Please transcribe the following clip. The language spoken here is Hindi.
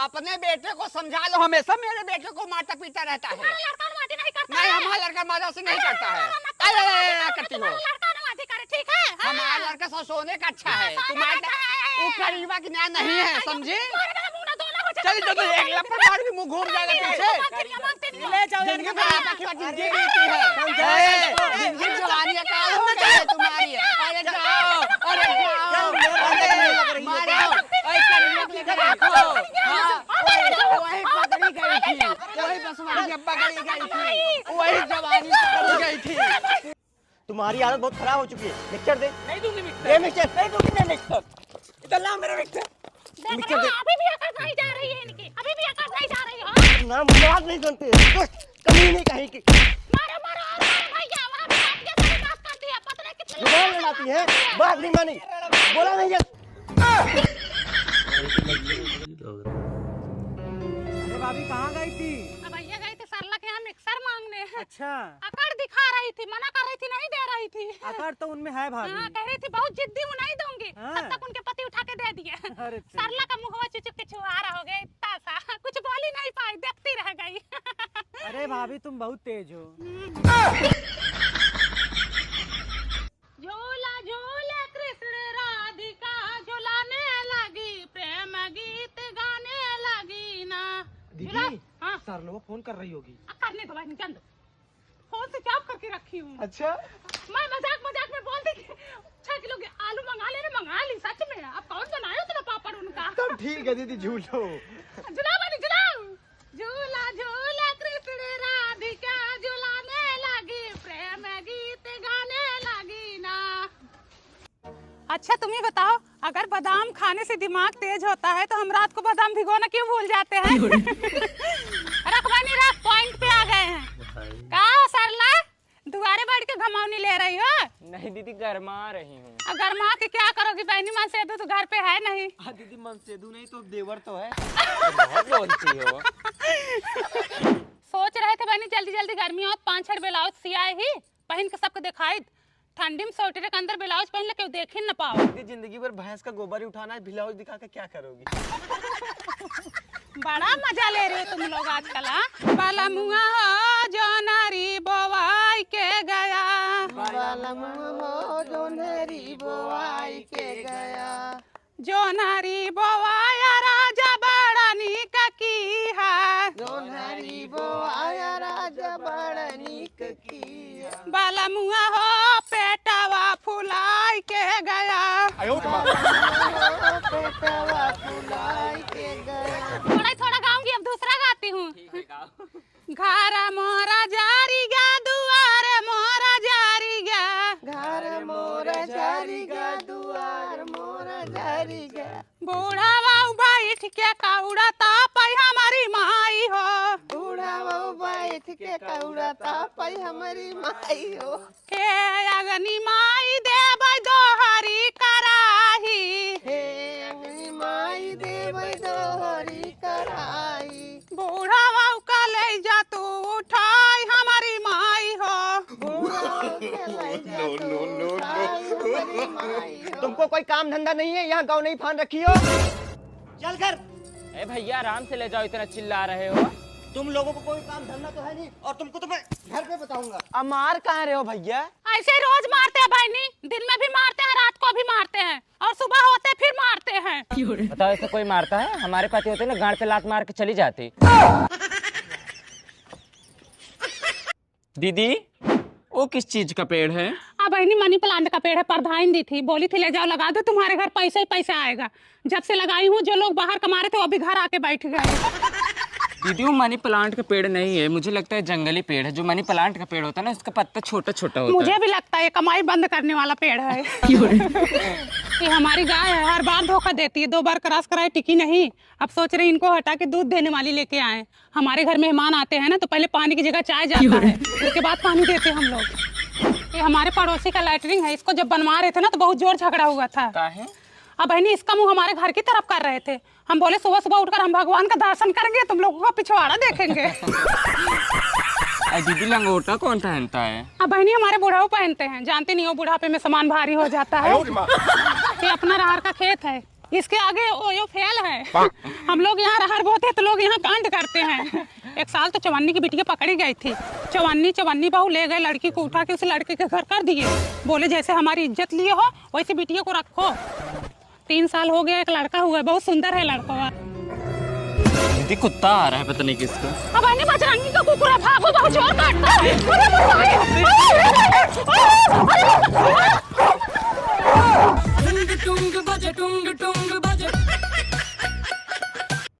अपने बेटे को समझा लो, हमेशा मेरे बेटे को मारता पीटा रहता है। लड़का माटी नहीं करता नहीं, है। हमारा लड़का माता से नहीं करता है। अरे करती हो, लड़का माटी करे, ठीक है? हमारा लड़का सोने का अच्छा है, तुम्हारा वो करीबा की न्याय नहीं है, समझे? चल चलो, एक लपट मार के मुंह घूम जाएगा पीछे। ले जाओ जिंदगी खराब है, जिंदगी बीती है, जिंदगी जवानी अकाल हो गई है तुम्हारी। अरे जाओ, अरे जाओ, अरे मारो, अरे करीबा के लेकर रखो। हाँ, वही पकड़ी गई थी, वही बसवाड़ी पकड़ी गई थी, वही जवानी पकड़ी गई थी। तुम्हारी आदत बहुत खराब हो चुकी है। मिक्सचर दे। नहीं दूंगी मिक्सर, दे मिक्सचर। नहीं दूंगी मैं मिक्सर। इधर लाओ मेरा मिक्सर। मिक्सचर दे। अभी भी आकाश नहीं जा रही है इनकी, अभी भी आकाश नहीं जा रही है। नाम बात नहीं सुनते, कमी नहीं कहीं की। मारो मारो भैया, वहाँ पे आपके साथ बात कर दिया, पता नहीं कितनी जुबान लड़ाती है, बात नहीं मानी, बोला नहीं जब। अरे भाभी कहाँ गई थी? भैया गई थी सरला के यहाँ मिक्सर मांगने। अच्छा, अकड़ दिखा रही थी, मना कर रही थी, नहीं दे रही थी। आकार तो उनमें है भाभी। हाँ, कह रही थी बहुत जिद्दी हूँ, नहीं दूंगी। हाँ। तब तक उनके पति उठा के दे दिए। अरे सरला का मुंह चुचुक के छुहारा हो गया, इतना सा कुछ बोल ही नहीं पाई, देखती रह गई। अरे भाभी तुम बहुत तेज हो। झूला झूले कृष्ण राधिका झुलाने लगी, प्रेम गीत गाने लगी ना। दीदी, हाँ, सर लोग फोन कर रही होगी। करने दो भाई, जान दो। फोन से चाप करके रखी हूँ। अच्छा, मैं मजाक मजाक में बोल दी 6 किलो के आलू मंगा लेने, मंगा ली सच में। अब कौन बनाया उतना पापड़ उनका? तब ठीक है दीदी, झूलो। झुलाओ बनी झुलाओ। झूला झूला कृष्ण राधिका झुलाने लगी, प्रेम गीत गाने लगी ना। अच्छा तुम ही बताओ, अगर बादाम खाने से दिमाग तेज होता है तो हम रात को बादाम भिगोना क्यों भूल जाते हैं? रखवानी रात पॉइंट पे आ गए हैं। का हो सरला, दुआरे बैठ के घमावनी ले रही हो? नहीं दीदी, गरमा रही हूँ। गरमा के क्या करोगी? बहनी मन से तो घर पे है नहीं। दीदी मनसेदू नहीं तो देवर तो है। बहुत बोलती हो। सोच रहे थे बहनी जल्दी जल्दी गर्मी हो, 5-6 ब्लाउज सियाए ही पहन के सबको दिखाई। ठंडी में स्वेटर के अंदर ब्लाउज पहन ले, क्यों देख ही न पाओ। जिंदगी भर भैंस का गोबर ही उठाना है, ब्लाउज दिखा के क्या करोगी? बड़ा मजा ले रहे हो तुम लोग आजकल। बाला मुआ हो जो नारी बोवाई के गया, जो नरी बोआई के गया, जो नारी बोवाया राजा बड़ा नीक की है, जो नरी बोआया राजा बड़ा नीक किया। बाला मुआ हो पेटवा फुलाई के गया। पेटवा फुलाई के गया। थोड़ा गाऊंगी, अब दूसरा गाती हूँ। घर मोरा जारी गा, दुआर मोरा जारी गा, घर मोरा जारी गा, दुआर मोरा जारी गा। बूढ़ा बाऊ बैठ के कौड़ा तापई हमारी माई हो, बूढ़ा बहू बैठ के कौड़ा तापई हमारी माई हो। हे अगनी माई देबै दोहरी कराही, हे अंगनी माई देबै दोहरी कराई। बूढ़ा बाऊ का ले जा तू उठाई हमारी माई हो। तुमको कोई काम धंधा नहीं है? यहाँ गाँव नहीं फान रखी हो? चल कर। ए भैया आराम से ले जाओ, इतना चिल्ला रहे हो। तुम लोगों को कोई काम धंधा तो है नहीं, और तुमको तो मैं घर पे बताऊंगा। अब मार कहाँ रहे हो भैया? ऐसे रोज मारते हैं बहनी, दिन में भी मारते हैं, रात को भी मारते हैं, और सुबह होते फिर मारते हैं। बताओ, ऐसे कोई मारता है? हमारे पति होते ना, गांड पे लात मार के चली जाती। दीदी, वो किस चीज का पेड़ है? बहनी मनी प्लांट का पेड़ है, प्रधान दी थी, बोली थी ले जाओ लगा दो, तुम्हारे घर पैसा ही पैसा आएगा। जब से लगाई हूँ, जो लोग बाहर कमा रहे थे वो भी घर आके बैठ गए। दीदी, वो मनी प्लांट का पेड़ नहीं है, मुझे लगता है जंगली पेड़ है। जो मनी प्लांट का पेड़ होता है ना, उसका पत्ता छोटा छोटा होता है। मुझे भी लगता है ये कमाई बंद करने वाला पेड़ है। ये हमारी गाय है, हर बार धोखा देती है, 2 बार क्रॉस कराए टिकी नहीं। अब सोच रहे इनको हटा के दूध देने वाली लेके आए। हमारे घर मेहमान आते हैं ना, तो पहले पानी की जगह चाय जाता है, उसके बाद पानी देते हैं हम लोग। ये हमारे पड़ोसी का लैटरिन है, इसको जब बनवा रहे थे ना तो बहुत जोर झगड़ा हुआ था। काहे? अब बहनी इसका मुंह हमारे घर की तरफ कर रहे थे। हम बोले सुबह सुबह उठकर हम भगवान का दर्शन करेंगे, तुम लोगों का पिछवाड़ा देखेंगे। दीदी, लंगोटा कौन पहनता है? अब बहनी हमारे बुढ़ाऊ पहनते हैं, जानते नहीं हो बुढ़ापे में सामान भारी हो जाता है। ये अपना राहर का खेत है, इसके आगे ओयो फेल है। हम लोग यहाँ रहर बोते तो लोग यहाँ कांड करते हैं। एक साल तो चवन्नी की बिटिया पकड़ी गई थी। चवन्नी बहू ले गए लड़की को उठा के उस लड़के के घर कर दिए। बोले जैसे हमारी इज्जत लिए हो वैसे बिटिया को रखो। 3 साल हो गया, एक लड़का हुआ है, बहुत सुंदर है लड़का। दीदी कुत्ता आ रहा है पता नहीं किसका। अब बजरंगी का कुकुर भागो, बहुत जोर काटता है।